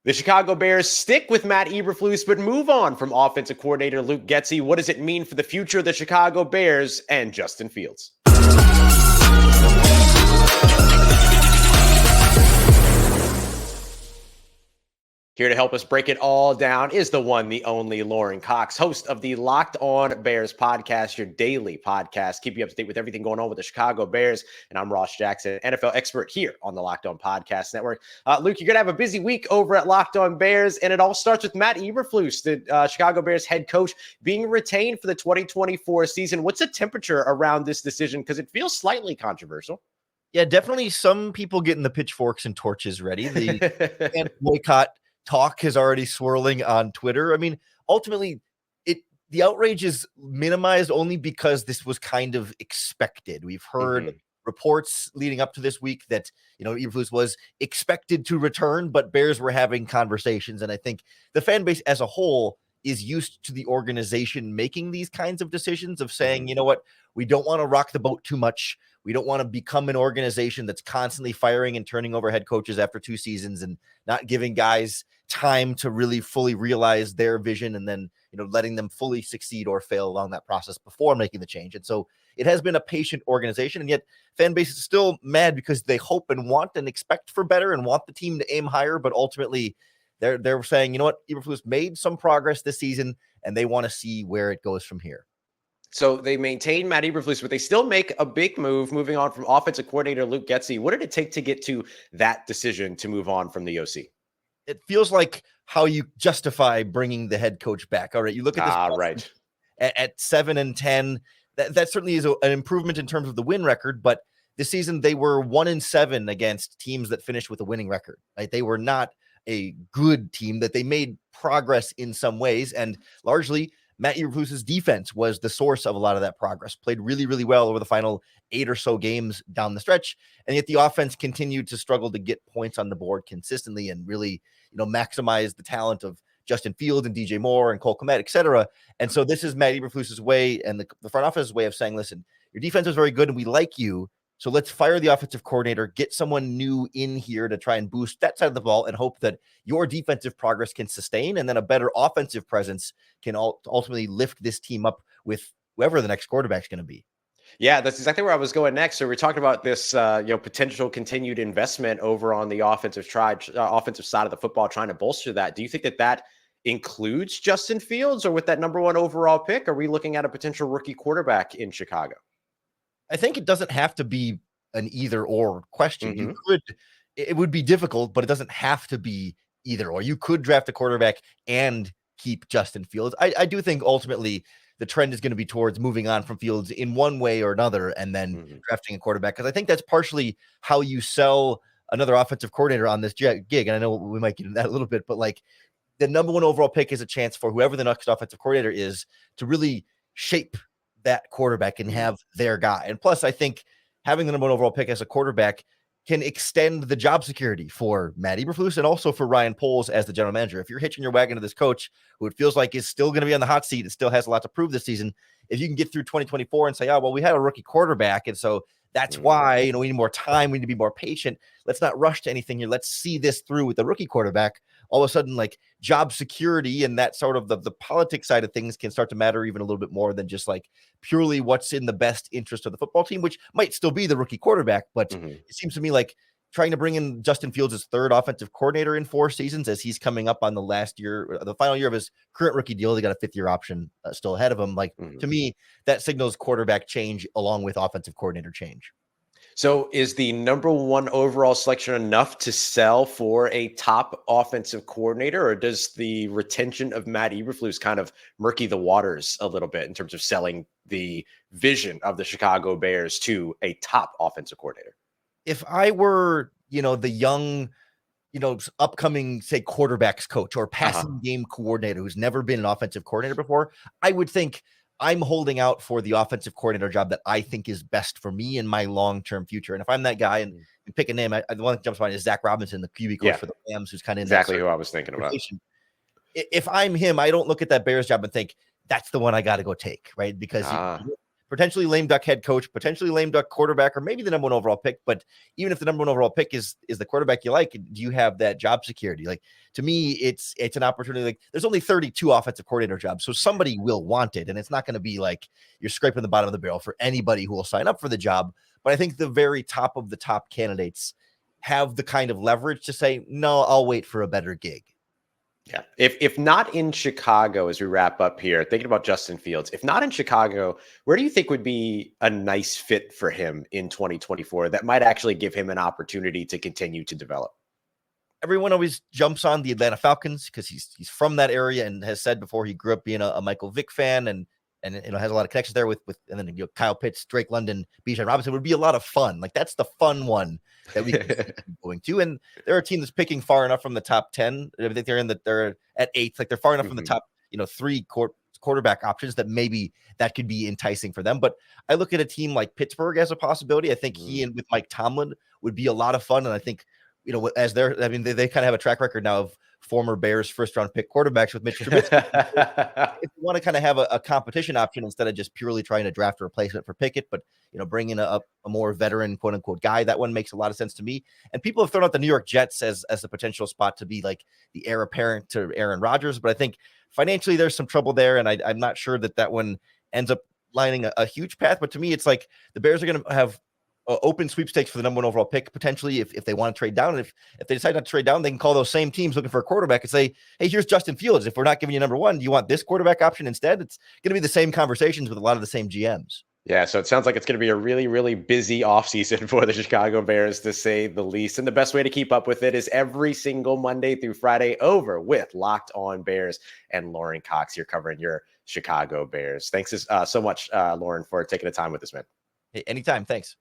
The Chicago Bears stick with Matt Eberflus, but move on from offensive coordinator Luke Getsy. What does it mean for the future of the Chicago Bears and Justin Fields? Here to help us break it all down is the one, the only Lauren Cox, host of the Locked On Bears podcast, your daily podcast. Keep you up to date with everything going on with the Chicago Bears. And I'm Ross Jackson, NFL expert here on the Locked On Podcast Network. Luke, you're going to have a busy week over at Locked On Bears, and it all starts with Matt Eberflus, the Chicago Bears head coach, being retained for the 2024 season. What's the temperature around this decision? Because it feels slightly controversial. Yeah, definitely some people getting the pitchforks and torches ready. The boycott talk is already swirling on Twitter. I mean, ultimately, the outrage is minimized only because this was kind of expected. We've heard reports leading up to this week that, Eberflus was expected to return, but Bears were having conversations. And I think the fan base as a whole is used to the organization making these kinds of decisions of saying, you know what, we don't want to rock the boat too much. We don't want to become an organization that's constantly firing and turning over head coaches after 2 seasons and not giving guys time to really fully realize their vision and then, letting them fully succeed or fail along that process before making the change. And so it has been a patient organization, and yet fan base is still mad because they hope and want and expect for better and want the team to aim higher. But ultimately they're saying, you know what, Eberflus made some progress this season and they want to see where it goes from here. So they maintain Matt Eberflus, but they still make a big move moving on from offensive coordinator Luke Getsy. What did it take to get to that decision to move on from the OC? It feels like how you justify bringing the head coach back. All right, you look at this right at 7-10. That certainly is an improvement in terms of the win record, but this season they were 1-7 against teams that finished with a winning record. Right? They were not a good team, that they made progress in some ways, and largely Matt Eberflus's defense was the source of a lot of that progress. Played really, really well over the final 8 or so games down the stretch, and yet the offense continued to struggle to get points on the board consistently and really, maximize the talent of Justin Fields and DJ Moore and Cole Kmet, et cetera. And so this is Matt Eberflus's way and the front office's way of saying, listen, your defense was very good and we like you, so let's fire the offensive coordinator, get someone new in here to try and boost that side of the ball and hope that your defensive progress can sustain, and then a better offensive presence can ultimately lift this team up with whoever the next quarterback's going to be. Yeah, that's exactly where I was going next. So we're talking about this, potential continued investment over on the offensive side of the football, trying to bolster that. Do you think that includes Justin Fields, or with that number 1 overall pick, are we looking at a potential rookie quarterback in Chicago? I think it doesn't have to be an either or question. It would be difficult, but it doesn't have to be either or. You could draft a quarterback and keep Justin Fields. I do think ultimately the trend is going to be towards moving on from Fields in one way or another and then drafting a quarterback, because I think that's partially how you sell another offensive coordinator on this gig. And I know we might get into that a little bit, but like the number 1 overall pick is a chance for whoever the next offensive coordinator is to really shape that quarterback and have their guy. And plus, I think having the number 1 overall pick as a quarterback can extend the job security for Matt Eberflus and also for Ryan Poles as the general manager. If you're hitching your wagon to this coach who it feels like is still going to be on the hot seat and still has a lot to prove this season, if you can get through 2024 and say, oh, well, we had a rookie quarterback, and so that's why, we need more time. We need to be more patient. Let's not rush to anything here. Let's see this through with the rookie quarterback. All of a sudden, like job security and that sort of the politics side of things can start to matter even a little bit more than just like purely what's in the best interest of the football team, which might still be the rookie quarterback. But it seems to me like trying to bring in Justin Fields' 3rd offensive coordinator in 4 seasons as he's coming up on the final year of his current rookie deal. They got a 5th-year option still ahead of him. Like to me, that signals quarterback change along with offensive coordinator change. So is the number 1 overall selection enough to sell for a top offensive coordinator, or does the retention of Matt Eberflus kind of murky the waters a little bit in terms of selling the vision of the Chicago Bears to a top offensive coordinator? If I were, the young, upcoming, say, quarterbacks coach or passing game coordinator who's never been an offensive coordinator before, I would think I'm holding out for the offensive coordinator job that I think is best for me and my long-term future. And if I'm that guy and pick a name, the one that jumps to mind is Zac Robinson, the QB coach for the Rams, who's kind of exactly who I was thinking about. If I'm him, I don't look at that Bears job and think that's the one I got to go take, right? Because potentially lame duck head coach, potentially lame duck quarterback, or maybe the number one overall pick. But even if the number one overall pick is the quarterback you like, do you have that job security? Like, to me, it's an opportunity. Like, there's only 32 offensive coordinator jobs, so somebody will want it, and it's not going to be like you're scraping the bottom of the barrel for anybody who will sign up for the job. But I think the very top of the top candidates have the kind of leverage to say, no, I'll wait for a better gig. Yeah. If not in Chicago, as we wrap up here, thinking about Justin Fields, if not in Chicago, where do you think would be a nice fit for him in 2024 that might actually give him an opportunity to continue to develop? Everyone always jumps on the Atlanta Falcons because he's from that area and has said before he grew up being a Michael Vick fan and has a lot of connections there with and then Kyle Pitts, Drake London, Bijan Robinson would be a lot of fun. Like, that's the fun one that we can going to. And they're a team that's picking far enough from the top 10. I think they're at 8th. Like, they're far enough from the top, 3 quarterback options that maybe that could be enticing for them. But I look at a team like Pittsburgh as a possibility. I think he and with Mike Tomlin would be a lot of fun. And I think, as they kind of have a track record now of former Bears first-round pick quarterbacks with Mitch Trubisky. If you want to kind of have a competition option instead of just purely trying to draft a replacement for Pickett, but bring in a more veteran quote-unquote guy, that one makes a lot of sense to me. And people have thrown out the New York Jets as a potential spot to be like the heir apparent to Aaron Rodgers, but I think financially there's some trouble there, and I'm not sure that one ends up lining a huge path. But to me, it's like the Bears are going to have open sweepstakes for the number one overall pick, potentially, if they want to trade down. And if they decide not to trade down, they can call those same teams looking for a quarterback and say, hey, here's Justin Fields. If we're not giving you number one, do you want this quarterback option instead? It's going to be the same conversations with a lot of the same GMs. Yeah, so it sounds like it's going to be a really, really busy offseason for the Chicago Bears, to say the least. And the best way to keep up with it is every single Monday through Friday over with Locked On Bears and Lauren Cox here covering your Chicago Bears. Thanks so much, Lauren, for taking the time with us, man. Hey, anytime. Thanks.